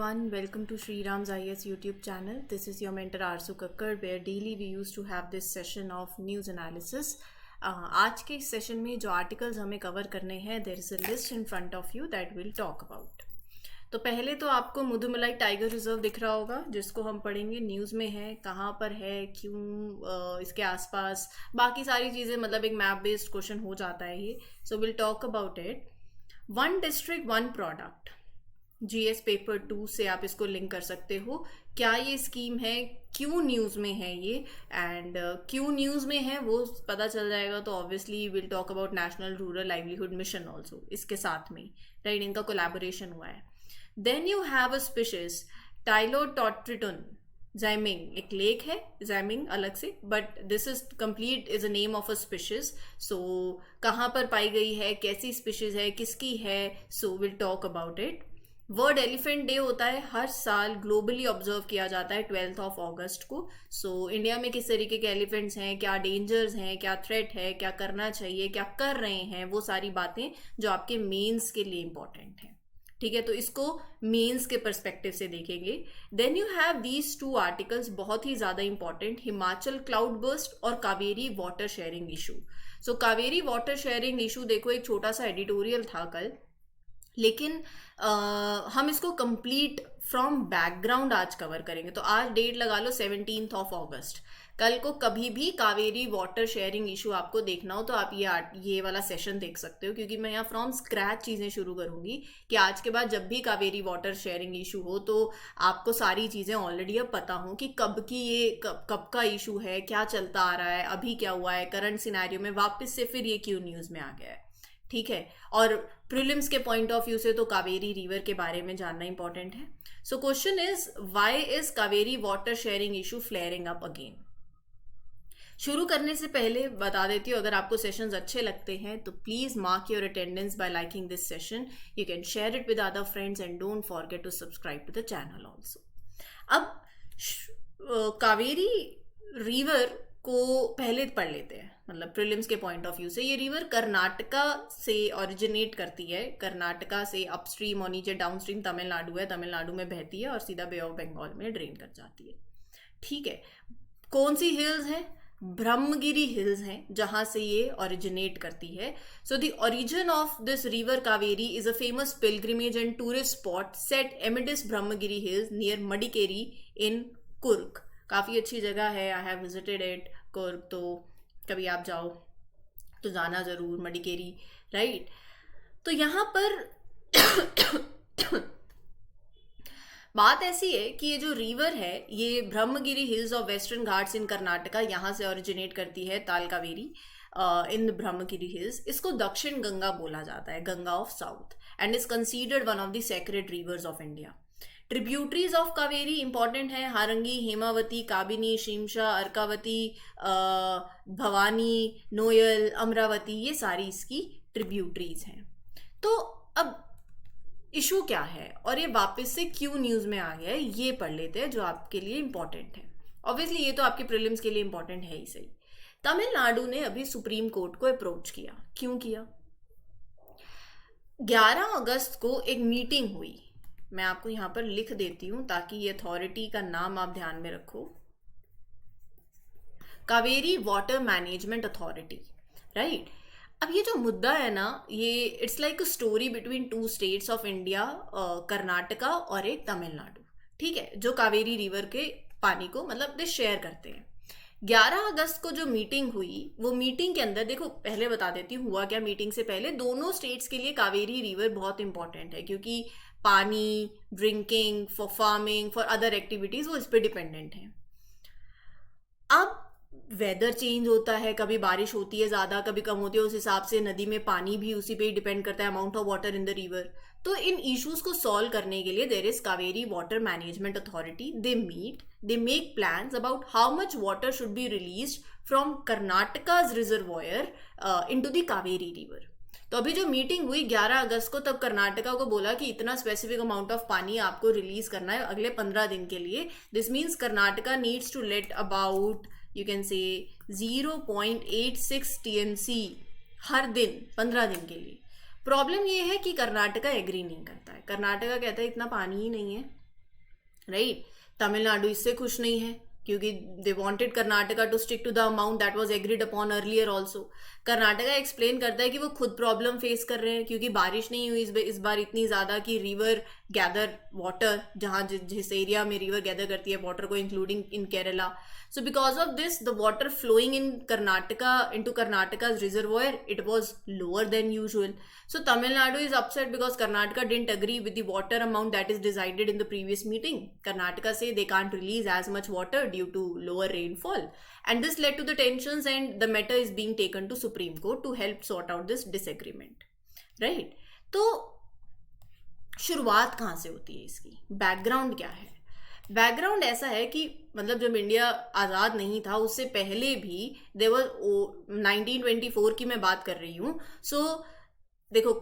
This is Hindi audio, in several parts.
everyone, welcome to Sri Ram's IS YouTube channel. This is your mentor Arsu Kakkar, where daily we used to have this session of news analysis. आज के इस सेशन में जो आर्टिकल्स हमें कवर करने हैं, there is a list in front of you that will talk about. तो पहले तो आपको मुदुमलाई टाइगर रिजर्व दिख रहा होगा, जिसको हम पढ़ेंगे. न्यूज़ में है, कहाँ पर है, क्यों, इसके आसपास बाकी सारी चीज़ें, मतलब एक मैप बेस्ड क्वेश्चन हो जाता है ये. So will talk about it. One district one product, GS paper 2 से आप इसको लिंक कर सकते हो. क्या ये स्कीम है, क्यों न्यूज़ में है ये, एंड क्यों न्यूज़ में है वो पता चल जाएगा. तो obviously will talk about national rural livelihood mission also इसके साथ में, राइट. इनका कोलैबोरेशन हुआ है. Then you have a species Tylototriton Zaimeng. एक लेक है जैमिंग अलग से, but this is complete is a name of a species. So कहाँ पर पाई गई है, कैसी स्पीशीज है, किसकी है, so will talk about it. World elephant day होता है हर साल, ग्लोबली ऑब्जर्व किया जाता है 12 अगस्त को. सो इंडिया में किस तरीके के एलिफेंट्स हैं, क्या डेंजर्स हैं, क्या थ्रेट है, क्या करना चाहिए, क्या कर रहे हैं, वो सारी बातें जो आपके मेंस के लिए इंपॉर्टेंट हैं. ठीक है, तो इसको मेंस के पर्सपेक्टिव से देखेंगे. Then you have these 2 articles, बहुत ही ज़्यादा इंपॉर्टेंट. हिमाचल क्लाउड बर्स्ट और Kaveri water sharing issue. So Kaveri water sharing issue, देखो एक छोटा सा एडिटोरियल था कल, लेकिन हम इसको कंप्लीट फ्रॉम बैकग्राउंड आज कवर करेंगे. तो आज डेट लगा लो 17 अगस्त. कल को कभी भी कावेरी वाटर शेयरिंग इशू आपको देखना हो तो आप ये वाला सेशन देख सकते हो, क्योंकि मैं यहाँ फ्रॉम स्क्रैच चीज़ें शुरू करूँगी कि आज के बाद जब भी कावेरी वाटर शेयरिंग इशू हो तो आपको सारी चीज़ें ऑलरेडी अब पता हो कि कब की ये कब का इशू है, क्या चलता आ रहा है, अभी क्या हुआ है, करंट सिनेरियो में वापस से फिर ये क्यों न्यूज़ में आ गया है. ठीक है, और प्रीलिम्स के पॉइंट ऑफ व्यू से तो कावेरी रिवर के बारे में जानना इंपॉर्टेंट है. So question is, why is Kaveri water sharing issue flaring up again. शुरू करने से पहले बता देती हूँ, अगर आपको सेशंस अच्छे लगते हैं तो please mark your attendance by liking this session. You can share it with other friends and don't forget to subscribe to the channel also. अब कावेरी रिवर को पहले पढ़ लेते हैं, मतलब प्रीलिम्स के पॉइंट ऑफ व्यू से. ये रिवर कर्नाटका से ओरिजिनेट करती है, कर्नाटका से अपस्ट्रीम और नीचे डाउनस्ट्रीम तमिलनाडु है, तमिलनाडु में बहती है और सीधा बे ऑफ बंगाल में ड्रेन कर जाती है. ठीक है, कौन सी हिल्स हैं, ब्रह्मगिरी हिल्स हैं जहां से ये ओरिजिनेट करती है. So the origin of this river Kaveri is a famous pilgrimage and tourist spot set amidst Brahmagiri hills near Madikeri in Coorg. काफ़ी अच्छी जगह है, I have visited it Coorg. तो कभी आप जाओ तो जाना ज़रूर मडिकेरी, राइट. तो यहाँ पर बात ऐसी है कि ये जो रिवर है, ये Brahmagiri hills of western Ghats in Karnataka, यहाँ से ओरिजिनेट करती है ताल कावेरी इन ब्रह्मगिरी हिल्स. इसको दक्षिण गंगा बोला जाता है, Ganga of south, and is considered one of the sacred reverse of India. Tributaries of Kaveri important हैं, हारंगी, हेमावती, काबिनी, शिमशा, अर्कावती, भवानी, नोयल, अमरावती, ये सारी इसकी ट्रिब्यूटरीज हैं. तो अब इशू क्या है और ये वापस से क्यों न्यूज़ में आ गया है, ये पढ़ लेते हैं जो आपके लिए इंपॉर्टेंट है. ऑब्वियसली ये तो आपके प्रीलिम्स के लिए इंपॉर्टेंट है ही सही. तमिलनाडु ने अभी सुप्रीम कोर्ट को अप्रोच किया. क्यों किया? 11 अगस्त को एक मीटिंग हुई. मैं आपको यहाँ पर लिख देती हूँ ताकि ये अथॉरिटी का नाम आप ध्यान में रखो. Kaveri water management authority, right. अब ये जो मुद्दा है ना, ये it's like a story between 2 states of India, Karnataka और एक तमिलनाडु. ठीक है, जो कावेरी रिवर के पानी को मतलब दे शेयर करते हैं. 11 अगस्त को जो मीटिंग हुई, वो मीटिंग के अंदर देखो, पहले बता देती हूँ हुआ क्या. मीटिंग से पहले दोनों स्टेट्स के लिए कावेरी रिवर बहुत इंपॉर्टेंट है, क्योंकि पानी, drinking, for farming, for other activities, वो इस पर डिपेंडेंट है. अब वेदर चेंज होता है, कभी बारिश होती है ज़्यादा, कभी कम होती है, उस हिसाब से नदी में पानी भी उसी पे ही डिपेंड करता है, amount of water in the river. तो इन इश्यूज को सॉल्व करने के लिए there is Kaveri water management authority. They meet, they make plans about how much water should be released from Karnataka's reservoir into the Kaveri river. तो अभी जो मीटिंग हुई 11 अगस्त को, तब कर्नाटका को बोला कि इतना स्पेसिफिक अमाउंट ऑफ पानी आपको रिलीज करना है अगले 15 दिन के लिए. This means Karnataka needs to let about, you can say 0.86 TMC हर दिन 15 दिन के लिए. प्रॉब्लम ये है कि कर्नाटका एग्री नहीं करता है. कर्नाटका कहता है इतना पानी ही नहीं है, राइट। तमिलनाडु इससे खुश नहीं है क्योंकि they wanted Karnataka to stick to the amount that was agreed upon earlier also. Karnataka explain करता है कि वो खुद प्रॉब्लम फेस कर रहे हैं क्योंकि बारिश नहीं हुई इस बार इतनी ज्यादा कि रिवर गैदर वाटर, जहां जिस एरिया में रिवर गैदर करती है वाटर को, including in Kerala. So because of this, the water flowing in Karnataka into Karnataka's reservoir, it was lower than usual. So Tamil Nadu is upset because Karnataka didn't agree with the water amount that is decided in the previous meeting. Karnataka say they can't release as much water due to lower rainfall, and this led to the tensions, and the matter is being taken to Supreme Court to help sort out this disagreement. Right? तो शुरुआत कहाँ से होती है इसकी? बैकग्राउंड क्या है? बैकग्राउंड ऐसा है कि मतलब जब इंडिया आज़ाद नहीं था उससे पहले भी देवर 1924 की मैं बात कर रही हूँ। सो देखो,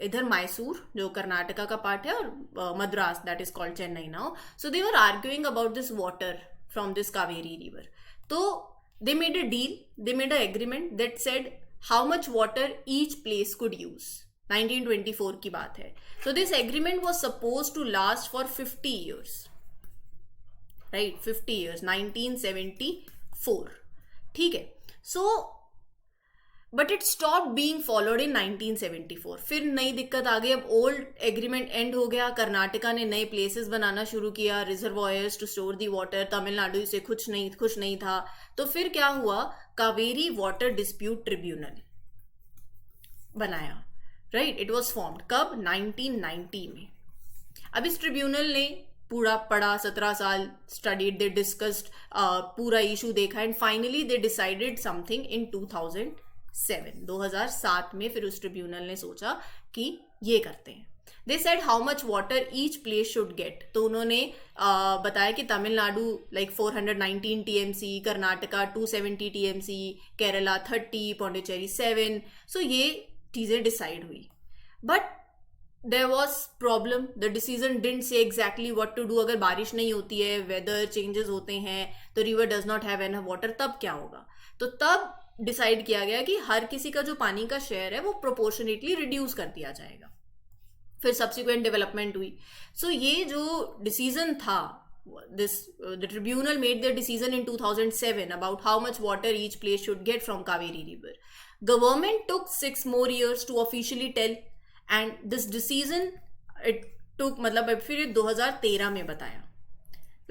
इधर मैसूर जो कर्नाटका का पार्ट है और Madras that is called Chennai now. So they were arguing about this water from this Kaveri river. तो they made a deal, they made a agreement that said how much water each place could use. 1924 की बात है। So this agreement was supposed to last for 50 years. Right, 50 years, 1974. ठीक है. So, but it stopped being followed in 1974. फिर नई दिक्कत आ गई, अब ओल्ड एग्रीमेंट एंड हो गया, कर्नाटका ने नए प्लेसेस बनाना शुरू किया, reservoirs to store the water, Tamil Nadu इसे खुश नहीं था। तो फिर क्या हुआ, कावेरी वाटर डिस्प्यूट ट्रिब्यूनल बनाया। राइट, इट वॉज फॉर्म्ड कब, 1990 में। अब इस ट्रिब्यूनल ने पूरा पढ़ा, 17 साल स्टडीड, दे डिस्कस्ड, पूरा इशू देखा, and finally they decided something in 2007 में फिर उस ट्रिब्यूनल ने सोचा कि ये करते हैं। They said how much water each place should get. तो उन्होंने बताया कि Tamil Nadu like 419 TMC, Karnataka 270 TMC, Kerala 30, Pondicherry 7। So ये चीजें डिसाइड हुई, but there was problem, the decision didn't say exactly what to do. अगर बारिश नहीं होती है, वेदर चेंजेस होते हैं, तो river does not have enough water, तब क्या होगा? तो तब डिसाइड किया गया कि हर किसी का जो पानी का शेयर है वो प्रोपोर्शनेटली रिड्यूस कर दिया जाएगा। फिर सब्सिक्वेंट डेवलपमेंट हुई। सो ये जो डिसीजन था, the tribunal made their decision in 2007 about how much water each place should get from Kaveri River. Government took 6 more years to officially tell, and this decision it took, मतलब फिर 2013 में बताया।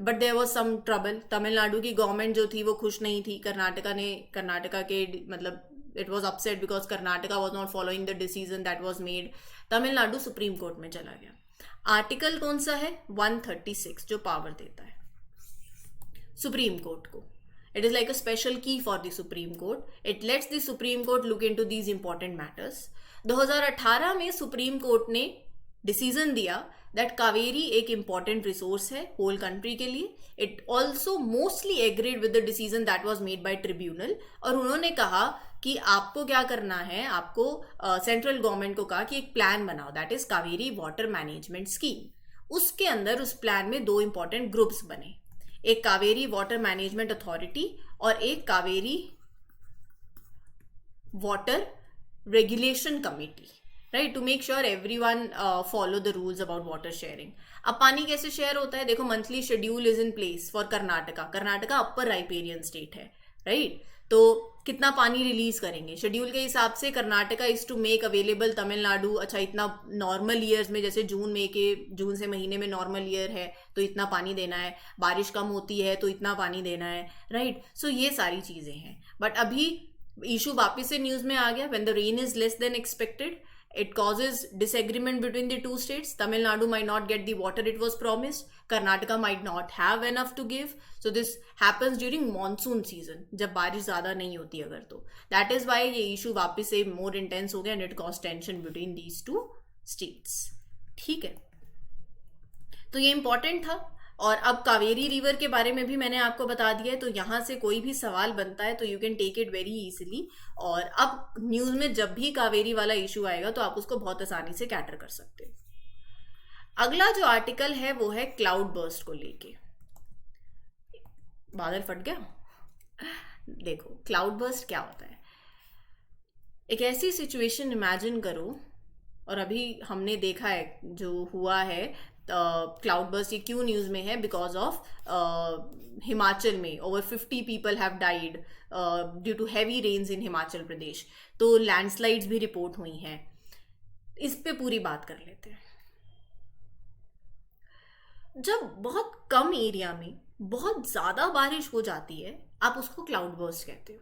But there was some trouble, Tamil Nadu की गवर्नमेंट जो थी वो खुश नहीं थी, कर्नाटका के मतलब it was upset because Karnataka was not following the decision that was made. Tamil Nadu supreme court में चला गया। आर्टिकल कौन सा है, 136, जो पावर देता है सुप्रीम कोर्ट को। It is like a special key for the supreme court. It lets the supreme court look into these important matters. 2018 में सुप्रीम कोर्ट ने डिसीजन दिया दैट कावेरी एक इंपॉर्टेंट रिसोर्स है होल कंट्री के लिए। It also mostly agreed with the decision that was made by tribunal, और उन्होंने कहा कि आपको क्या करना है, आपको सेंट्रल गवर्नमेंट को कहा कि एक प्लान बनाओ, that is Kaveri water management scheme. उसके अंदर उस प्लान में 2 इंपॉर्टेंट ग्रुप्स बने, एक कावेरी वाटर मैनेजमेंट अथॉरिटी और एक Kaveri water regulation committee, right, to make sure everyone follow the rules about water sharing. अब पानी कैसे शेयर होता है, देखो monthly schedule is in place for Karnataka upper riparian state है, राइट। तो कितना पानी रिलीज करेंगे शेड्यूल के हिसाब से, Karnataka is to make available Tamil Nadu, अच्छा इतना नॉर्मल ईयर्स में, जैसे जून से महीने में नॉर्मल ईयर है तो इतना पानी देना है, बारिश कम होती है तो इतना पानी देना है, राइट। सो ये सारी चीजें हैं। बट अभी इशू वापस से न्यूज में आ गया, when the rain is less than expected, it causes disagreement between the two states. Tamil Nadu might not get the water it was promised, Karnataka might not have enough to give. So this happens during monsoon season, जब बारिश ज़्यादा नहीं होती अगर तो। That is why ये issue वापस से more intense हो गया, and it caused tension between these two states. ठीक है, तो ये important था। और अब कावेरी रिवर के बारे में भी मैंने आपको बता दिया है, तो यहाँ से कोई भी सवाल बनता है तो you can take it very easily. और अब न्यूज में जब भी कावेरी वाला इशू आएगा तो आप उसको बहुत आसानी से कैटर कर सकते हो। अगला जो आर्टिकल है वो है क्लाउड बर्स्ट को लेके। बादल फट गया। देखो क्लाउड बर्स्ट क्या होता है। एक ऐसी सिचुएशन इमेजिन करो, और अभी हमने देखा है जो हुआ है क्लाउड बर्स्ट ये क्यों न्यूज़ में है, बिकॉज ऑफ हिमाचल में over 50 people have died due to heavy rains in Himachal Pradesh. तो लैंडस्लाइड्स भी रिपोर्ट हुई हैं। इस पे पूरी बात कर लेते हैं। जब बहुत कम एरिया में बहुत ज़्यादा बारिश हो जाती है, आप उसको क्लाउड बर्स्ट कहते हो।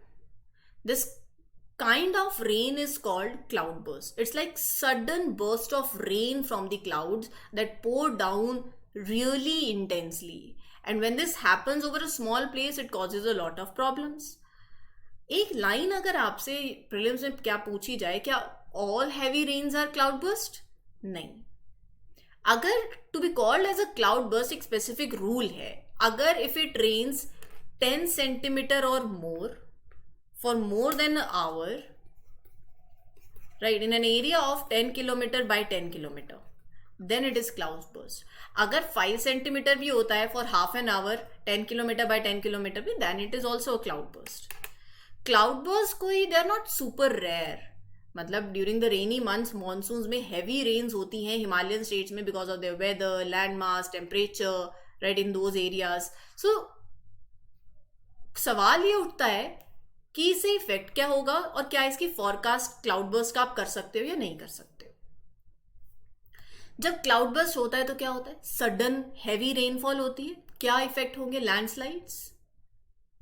This kind of rain is called cloud burst. It's like sudden burst of rain from the clouds that pour down really intensely. And when this happens over a small place, it causes a lot of problems. एक लाइन अगर आपसे प्रीलिम्स में क्या पूछी जाए, क्या all heavy rains are cloud burst? नहीं। अगर to be called as a cloud burst एक specific rule है, अगर if it rains 10 centimeter or more for more than an hour, right, in an area of 10 kilometer by 10 kilometer, then it is cloud burst. अगर 5 centimeter भी होता है for half an hour 10 kilometer by 10 kilometer भी, then it is also a cloud burst. Cloud burst कोई they are not super rare. मतलब during the rainy months monsoons में हैवी रेन्स होती हैं हिमालयन स्टेट्स में because of their weather, land mass, temperature, right, in those areas. So सवाल ये उठता है कि इससे इफेक्ट क्या होगा और क्या इसकी फॉरकास्ट क्लाउड बर्स्ट का आप कर सकते हो या नहीं कर सकते हो। जब क्लाउड बर्स्ट होता है तो क्या होता है, सडन हैवी रेनफॉल होती है। क्या इफेक्ट होंगे, लैंडस्लाइड्स,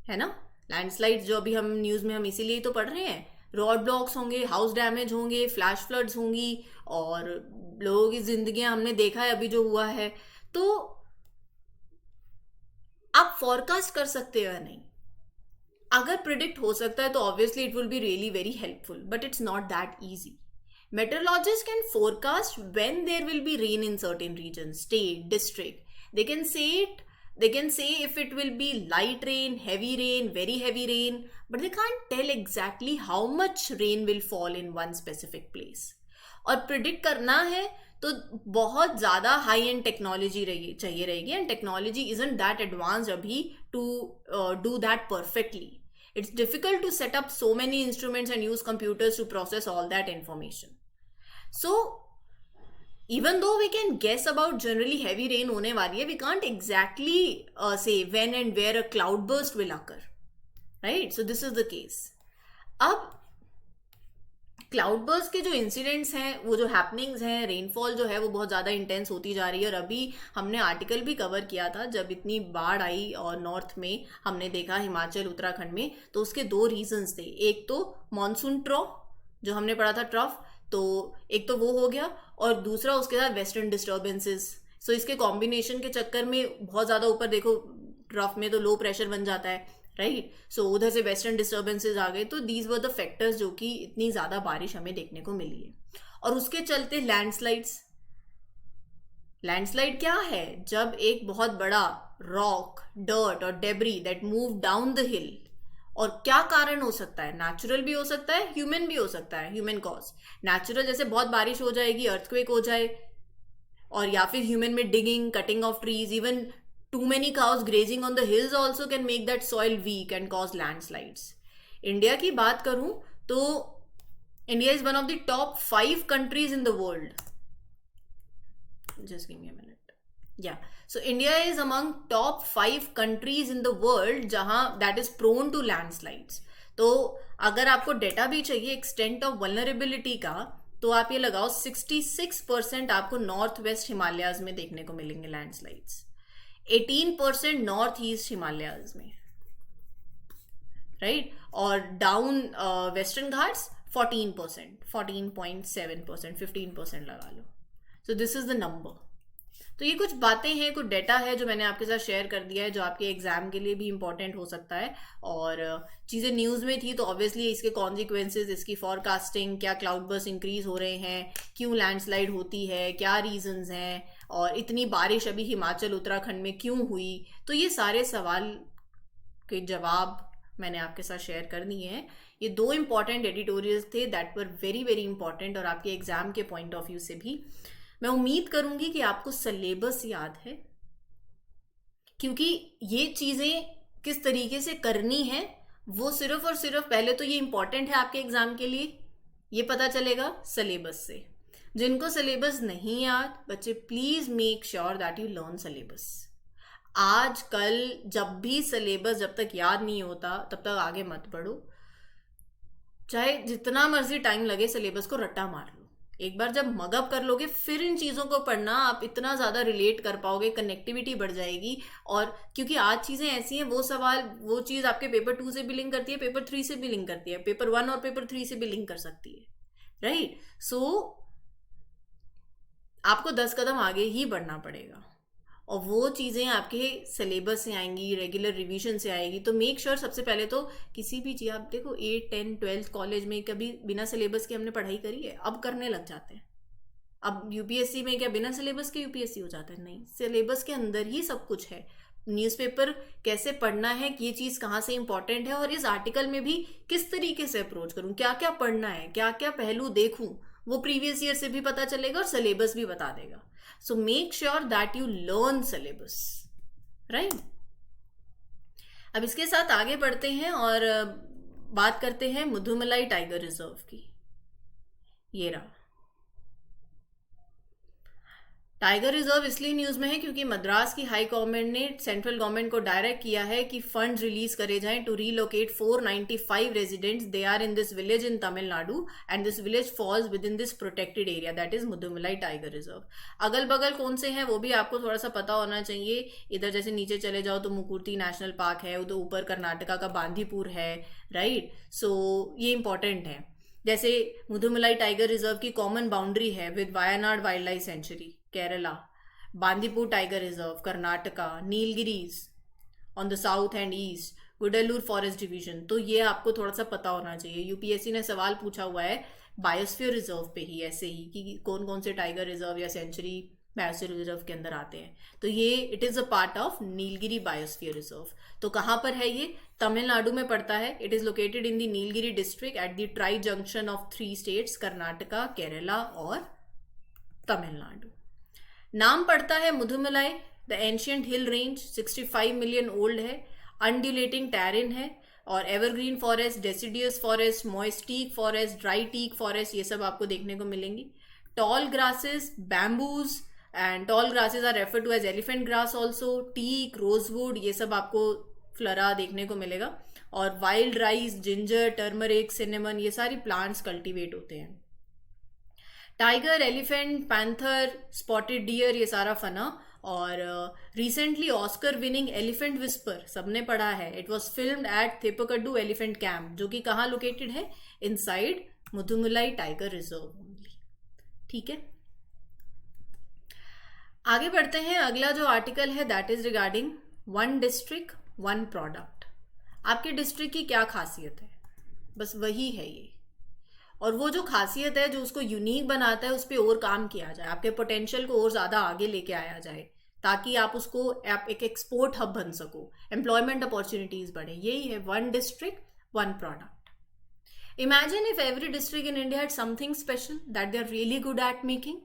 है ना। लैंडस्लाइड्स जो अभी हम न्यूज में हम इसीलिए तो पढ़ रहे हैं, रोड ब्लॉक्स होंगे, हाउस डैमेज होंगे, फ्लैश फ्लड्स होंगी, और लोगों की जिंदगियां हमने देखा है अभी जो हुआ है। तो आप फॉरकास्ट कर सकते हो या नहीं। अगर प्रिडिक्ट हो सकता है तो obviously it will be really very helpful, but it's not that easy. Meteorologist can forecast when there will be rain in certain region, state, district. They can say it. They can say if it will be light rain, heavy rain, very heavy rain, but they can't tell exactly how much rain will fall in one specific place. और प्रिडिक्ट करना है तो बहुत ज़्यादा हाई एंड टेक्नोलॉजी चाहिए रहेगी, and technology isn't that advanced अभी to do that perfectly. It's difficult to set up so many instruments and use computers to process all that information. So, even though we can guess about generally heavy rain होने वाली है, we can't exactly say when and where a cloud burst will occur. Right? So, this is the case. अब क्लाउड बर्स्ट के जो इंसिडेंट्स हैं, वो जो हैपनिंग्स हैं, रेनफॉल जो है वो बहुत ज़्यादा इंटेंस होती जा रही है। और अभी हमने आर्टिकल भी कवर किया था जब इतनी बाढ़ आई और नॉर्थ में हमने देखा हिमाचल उत्तराखंड में, तो उसके दो रीजंस थे। एक तो मॉनसून ट्रॉफ जो हमने पढ़ा था, ट्रफ, तो एक तो वो हो गया, और दूसरा उसके साथ वेस्टर्न डिस्टर्बेंसेस। सो इसके कॉम्बिनेशन के चक्कर में बहुत ज़्यादा ऊपर देखो, ट्रफ में तो लो प्रेशर बन जाता है, राइट। सो उधर से वेस्टर्न डिस्टर्बेंसेज आ गए, तो दीज वर द फैक्टर्स जो कि इतनी ज़्यादा बारिश हमें देखने को मिली है। और उसके चलते लैंडस्लाइड्स। लैंडस्लाइड क्या है, जब एक बहुत बड़ा रॉक, डर्ट और debris that move down the हिल, और क्या कारण हो सकता है, नेचुरल भी हो सकता है, ह्यूमन भी हो सकता है, ह्यूमन कॉज। नेचुरल जैसे बहुत बारिश हो जाएगी, अर्थक्वेक हो जाए, और या फिर ह्यूमन में digging, cutting of trees, even too many cows grazing on the hills also can make that soil weak and cause landslides. India की बात करूं तो India is one of the top 5 countries in the world. Just give me a minute. Yeah. So India is among top 5 countries in the world जहां that is prone to landslides. तो अगर आपको डेटा भी चाहिए एक्सटेंट ऑफ वल्नरेबिलिटी का, तो आप ये लगाओ 66% आपको नॉर्थ वेस्ट हिमालयाज में देखने को मिलेंगे लैंडस्लाइड्स, 18% नॉर्थ ईस्ट हिमालयाज में, राइट, और डाउन वेस्टर्न घाट्स 14%, 14.7%, 15% लगा लो। So this is the number. तो ये कुछ बातें हैं, कुछ डेटा है जो मैंने आपके साथ शेयर कर दिया है, जो आपके एग्जाम के लिए भी इंपॉर्टेंट हो सकता है। और चीज़ें न्यूज़ में थी तो ऑब्वियसली इसके कॉन्सिक्वेंसेस, इसकी फॉरकास्टिंग, क्या क्लाउड बर्स्ट इंक्रीज हो रहे हैं, क्यों लैंडस्लाइड होती है, क्या रीजंस हैं, और इतनी बारिश अभी हिमाचल उत्तराखंड में क्यों हुई, तो ये सारे सवाल के जवाब मैंने आपके साथ शेयर कर दिए हैं। ये 2 इंपॉर्टेंट एडिटोरियल्स थे that were very very important, और आपके एग्जाम के पॉइंट ऑफ व्यू से भी मैं उम्मीद करूंगी कि आपको सिलेबस याद है, क्योंकि ये चीज़ें किस तरीके से करनी है वो सिर्फ और सिर्फ, पहले तो ये इंपॉर्टेंट है आपके एग्जाम के लिए, ये पता चलेगा सिलेबस से। जिनको सिलेबस नहीं याद, बच्चे please make sure that you learn syllabus. आज कल जब भी सिलेबस जब तक याद नहीं होता तब तक आगे मत बढ़ो, चाहे जितना मर्जी टाइम लगे, सिलेबस को रट्टा मार लो। एक बार जब मगअप कर लोगे फिर इन चीज़ों को पढ़ना, आप इतना ज़्यादा रिलेट कर पाओगे, कनेक्टिविटी बढ़ जाएगी। और क्योंकि आज चीज़ें ऐसी हैं, वो सवाल वो चीज़ आपके पेपर 2 से भी लिंक करती है, पेपर 3 से भी लिंक करती है, पेपर 1 और पेपर 3 से भी लिंक कर सकती है, राइट? सो आपको 10 कदम आगे ही बढ़ना पड़ेगा, और वो चीज़ें आपके सिलेबस से आएंगी, रेगुलर रिवीजन से आएगी। तो मेक श्योर सबसे पहले तो किसी भी चीज़, आप देखो 8, 10, 12 कॉलेज में कभी बिना सिलेबस के हमने पढ़ाई करी है? अब करने लग जाते हैं। अब यूपीएससी में क्या बिना सिलेबस के यूपीएससी हो जाता है? नहीं, सिलेबस के अंदर ही सब कुछ है। न्यूज़पेपर कैसे पढ़ना है, ये चीज़ कहाँ से इंपॉर्टेंट है, और इस आर्टिकल में भी किस तरीके से अप्रोच करूँ, क्या क्या पढ़ना है, क्या क्या पहलू देखूँ, वो प्रीवियस ईयर से भी पता चलेगा और सिलेबस भी बता देगा। So make sure that you learn syllabus, right? अब इसके साथ आगे बढ़ते हैं और बात करते हैं मुदुमलाई टाइगर रिजर्व की। ये रहा टाइगर रिजर्व। इसलिए न्यूज में है क्योंकि मद्रास की हाई गवर्नमेंट ने सेंट्रल गवर्नमेंट को डायरेक्ट किया है कि फंड रिलीज करे जाएं to relocate 495 residents. They are in this village in Tamil Nadu and this village falls within this protected area, that is Mudumalai tiger reserve. अगल बगल कौन से हैं वो भी आपको थोड़ा सा पता होना चाहिए। इधर जैसे नीचे चले जाओ तो मुकुर्ती नेशनल पार्क है, उधर ऊपर कर्नाटका का बांदीपुर है, राइट? सो ये इंपॉर्टेंट है। जैसे मुदुमलाई टाइगर रिजर्व की कॉमन बाउंड्री है with Wayanad wild life sanctuary Kerala, Bandipur tiger reserve Karnataka, Nilgiris on the south and east, Gudalur forest division. तो ये आपको थोड़ा सा पता होना चाहिए। यूपीएससी ने सवाल पूछा हुआ है बायोस्फीयर रिजर्व पे ही, ऐसे ही कि कौन कौन से टाइगर रिजर्व या सेंचुरी बायोस्फीयर रिजर्व के अंदर आते हैं। तो ये it is a part of Nilgiri biosphere reserve. तो कहाँ पर है ये? तमिलनाडु में पड़ता है। It is located in the Nilgiri district at the tri junction of 3 states Karnataka, Kerala और तमिलनाडु। नाम पड़ता है Mudumalai. The ancient hill range 65 million old है, अनड्यूलेटिंग टेरेन है, और evergreen forest, deciduous forest, moist teak forest, dry teak forest, ये सब आपको देखने को मिलेंगी। Tall grasses, bamboos and tall grasses are refer to as elephant grass also, teak, rosewood, ये सब आपको फ्लोरा देखने को मिलेगा। और wild rice, ginger, turmeric, cinnamon, ये सारी प्लांट्स कल्टीवेट होते हैं। Tiger, elephant, panther, spotted deer, ये सारा फना। और recently Oscar winning elephant whisper सबने पढ़ा है। It was filmed at Theppakadu elephant camp, जो कि कहाँ लोकेटेड है? Inside Mudumalai tiger reserve only. ठीक है, आगे बढ़ते हैं। अगला जो आर्टिकल है that is regarding one district one product. आपके डिस्ट्रिक्ट की क्या खासियत है, बस वही है ये। और वो जो खासियत है जो उसको यूनिक बनाता है, उस पर और काम किया जाए, आपके पोटेंशियल को और ज़्यादा आगे लेके आया जाए, ताकि आप उसको आप एक एक्सपोर्ट हब बन सको, एम्प्लॉयमेंट अपॉर्चुनिटीज़ बढ़े। यही है one district one product. Imagine if every district in India had something special that they are really good at making.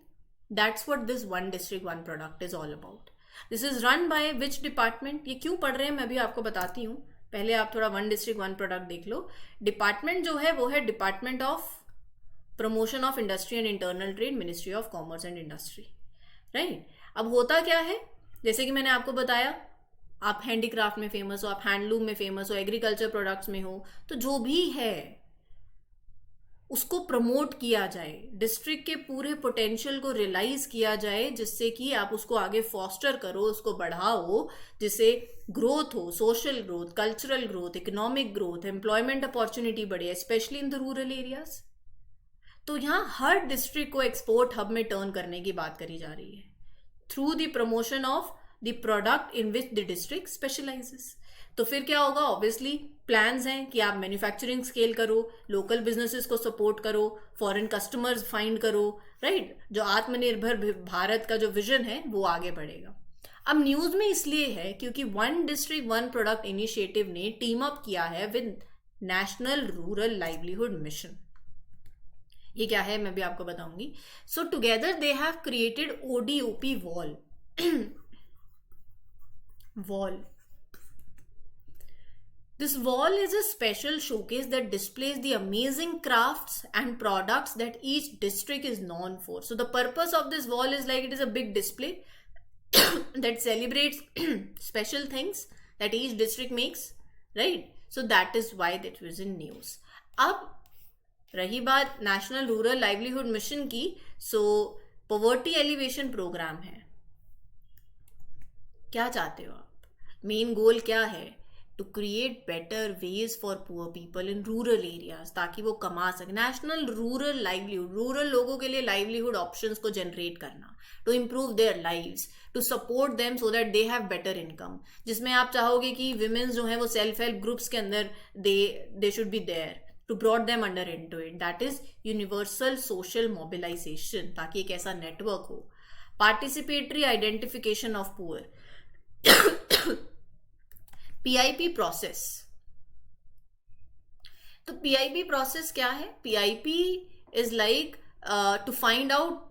That's what this one district one product is all about. This is run by which department? ये क्यों पढ़ रहे हैं मैं भी आपको बताती हूँ। पहले आप थोड़ा वन डिस्ट्रिक्ट वन प्रोडक्ट देख लो। डिपार्टमेंट जो है वो है department of promotion of industry and internal trade, ministry of commerce and industry, right? अब होता क्या है, जैसे कि मैंने आपको बताया, आप हैंडीक्राफ्ट में फेमस हो, आप हैंडलूम में फेमस हो, एग्रीकल्चर प्रोडक्ट्स में हो, तो जो भी है उसको प्रमोट किया जाए, डिस्ट्रिक्ट के पूरे पोटेंशियल को रियलाइज किया जाए, जिससे कि आप उसको आगे फॉस्टर करो, उसको बढ़ाओ, जिससे ग्रोथ हो, social growth, cultural growth, economic growth, employment opportunity बढ़े, specially in the rural areas. तो यहाँ हर डिस्ट्रिक्ट को एक्सपोर्ट हब में टर्न करने की बात करी जा रही है through the promotion of the product in which the district specialises. तो फिर क्या होगा? ऑब्वियसली प्लान्स हैं कि आप मैन्युफैक्चरिंग स्केल करो, लोकल बिजनेसेस को सपोर्ट करो, फॉरेन कस्टमर्स फाइंड करो, राइट? जो आत्मनिर्भर भारत का जो विजन है वो आगे बढ़ेगा। अब न्यूज में इसलिए है क्योंकि one district one product initiative ने टीम अप किया है with national rural livelihood mission. ये क्या है मैं भी आपको बताऊंगी। सो together they have created ODOP wall. This wall is a special showcase that displays the amazing crafts and products that each district is known for. So the purpose of this wall is like it is a big display that celebrates special things that each district makes, right? So that is why that was in news. अब रही बात नेशनल रूरल लाइवलीहुड मिशन की, सो पॉवर्टी एलिवेशन प्रोग्राम है. क्या चाहते हो आप? मेन गोल क्या है? To create better wages for poor people in rural areas, ताकि वो कमा सके. नेशनल रूरल लाइवलीहुड, रूरल लोगों के लिए लाइवलीहुड ऑप्शंस को जनरेट करना, to improve their lives, to support them so that they have better income. जिसमें आप चाहोगे कि विमेन्स जो है वो सेल्फ हेल्प ग्रुप्स के अंदर they should be there, to brought them under into it. That is universal social mobilization, ताकि एक ऐसा नेटवर्क हो. Participatory identification of poor. PIP process. तो पीआईपी प्रोसेस क्या है? PIP is like to find out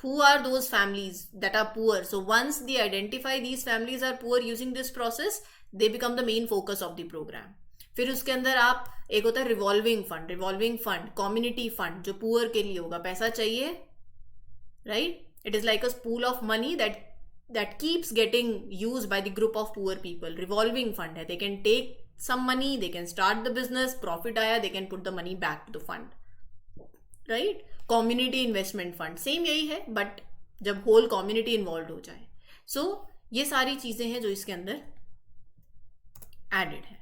who are those families that are poor. So once they identify these families are poor using this process, they become the main focus of the program. फिर उसके अंदर आप, एक होता है रिवॉल्विंग फंड, कम्युनिटी फंड जो पुअर के लिए होगा. पैसा चाहिए, right? It is like a pool of money that keeps getting used by the group of poor people. Revolving fund है, they can take some money, they can start the business, profit आया, they can put the money back to the fund, right? Community investment fund same यही है, बट जब होल कम्युनिटी इन्वॉल्व हो जाए. सो ये सारी चीजें हैं जो इसके अंदर एडेड है.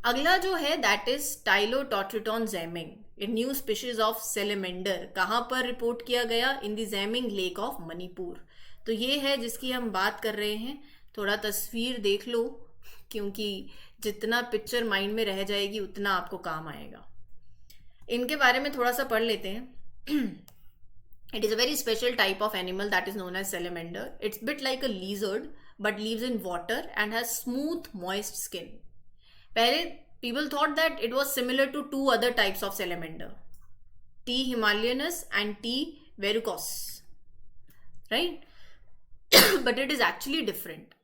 अगला जो है that is Tylototriton Zaimeng, a new species of salamander. कहां पर रिपोर्ट किया गया? In the Zaimeng lake of Manipur. तो ये है जिसकी हम बात कर रहे हैं. थोड़ा तस्वीर देख लो, क्योंकि जितना पिक्चर माइंड में रह जाएगी उतना आपको काम आएगा. इनके बारे में थोड़ा सा पढ़ लेते हैं. It is a very special type of animal that is known as salamander. It's bit like a lizard but lives in water and has smooth, moist skin. पहले people thought that it was similar to two other types of salamander, T. himalayanus and T. verrucous, right? But it is actually different.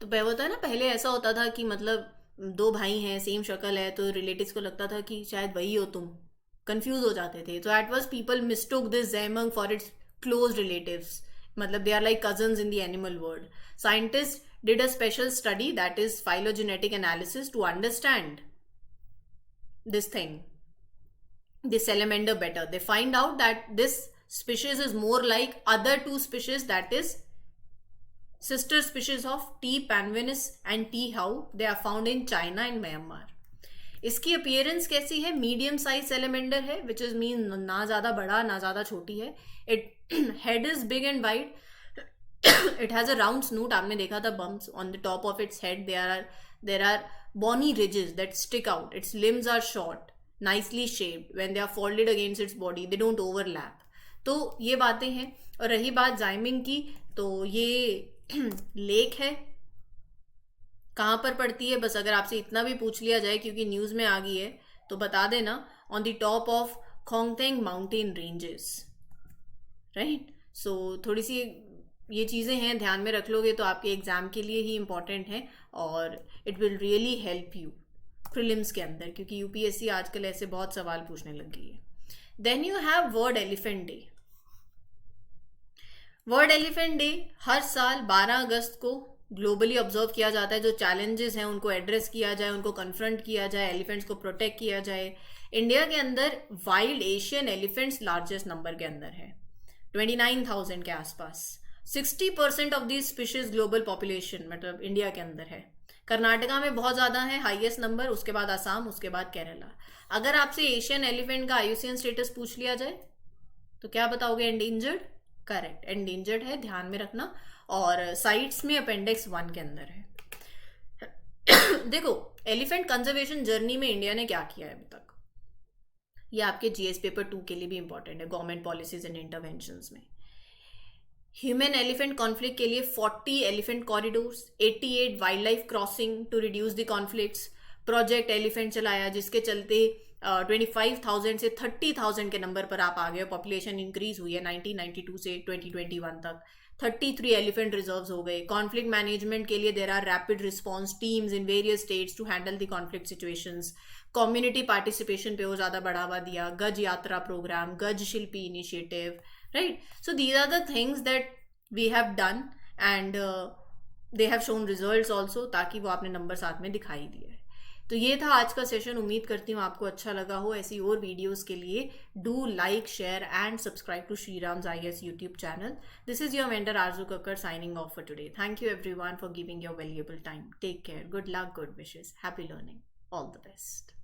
तो पहले होता है ना, पहले ऐसा होता था कि मतलब दो भाई हैं, सेम शक्ल है, तो रिलेटिव्स को लगता था कि शायद वही हो तुम, कंफ्यूज हो जाते थे. तो at first people mistook this Zaimeng for its close relatives, मतलब they are like cousins in the animal world. Scientist did a special study that is phylogenetic analysis to understand this thing, this salamander better. They find out that this species is more like other two species, that is sister species of T. panvinus and T. hau. They are found in China and Myanmar. इसकी अपीयरेंस कैसी है? मीडियम साइज सेलेमेंडर है, विच इज मीन ना ज्यादा बड़ा ना ज्यादा छोटी है. It head is big and wide. It has a round snout. आपने देखा था bumps on the top of its head. There are bony ridges that stick out. Its limbs are short, nicely shaped. When they are folded against its body, they don't overlap. तो ये बातें हैं. और रही बात जाइमिंग की, तो ये लेक है. कहाँ पर पड़ती है? बस अगर आपसे इतना भी पूछ लिया जाए, क्योंकि न्यूज़ में आ गई है, तो बता देना. On the top of Khongtheng mountain ranges, right? So थोड़ी सी ये चीज़ें हैं, ध्यान में रख लोगे तो आपके एग्जाम के लिए ही इम्पॉर्टेंट है, और it will really help you prelims के अंदर, क्योंकि यूपीएससी आजकल ऐसे बहुत सवाल पूछने लग गई है. Then you have world elephant day. World elephant day हर साल 12 अगस्त को ग्लोबली ऑब्जर्व किया जाता है. जो चैलेंजेस हैं उनको एड्रेस किया जाए, उनको कन्फ्रंट किया जाए, एलिफेंट्स को प्रोटेक्ट किया जाए. इंडिया के अंदर wild Asian elephants largest number के अंदर है, 29,000 के आसपास. 60% of this species global population मतलब इंडिया के अंदर है. कर्नाटका में बहुत ज़्यादा है, हाईएस्ट नंबर, उसके बाद आसाम, उसके बाद केरला. अगर आपसे एशियन एलिफेंट का आईयूसीएन स्टेटस पूछ लिया जाए तो क्या बताओगे? एंडेंजर्ड. करेक्ट, एंडेंजर्ड है, ध्यान में रखना. और साइट्स में अपेंडिक्स 1 के अंदर है. देखो, एलिफेंट कंजर्वेशन जर्नी में इंडिया ने क्या किया है अभी तक, ये आपके जीएस पेपर 2 के लिए भी इंपॉर्टेंट है, गवर्नमेंट पॉलिसीज एंड इंटरवेंशंस में. ह्यूमन एलिफेंट कॉन्फ्लिक्ट के लिए 40 elephant corridors, 88 wildlife crossing to reduce the conflicts. Project elephant चलाया, जिसके चलते 25,000 से 30,000 के नंबर पर आप आ गए. पॉपुलेशन इंक्रीज हुई है 1992 से 2021 तक. 33 एलिफेंट रिजर्व्स हो गए. कॉन्फ्लिक्ट मैनेजमेंट के लिए there are rapid response teams in various states to handle the conflict situations. Community participation पे वो ज़्यादा बढ़ावा दिया. Gaj Yatra program, Gaj Shilpi initiative, right. So these are the things that we have done and they have shown results also, ताकि वो आपने नंबर साथ में दिखाई दिया है. तो ये था आज का सेशन. उम्मीद करती हूँ आपको अच्छा लगा हो. ऐसी और वीडियोस के लिए do like, share and subscribe to Shriram's IAS YouTube channel. This is your mentor Arzu Kakkar signing off for today. Thank you everyone for giving your valuable time. Take care. Good luck, good wishes. Happy learning. All the best.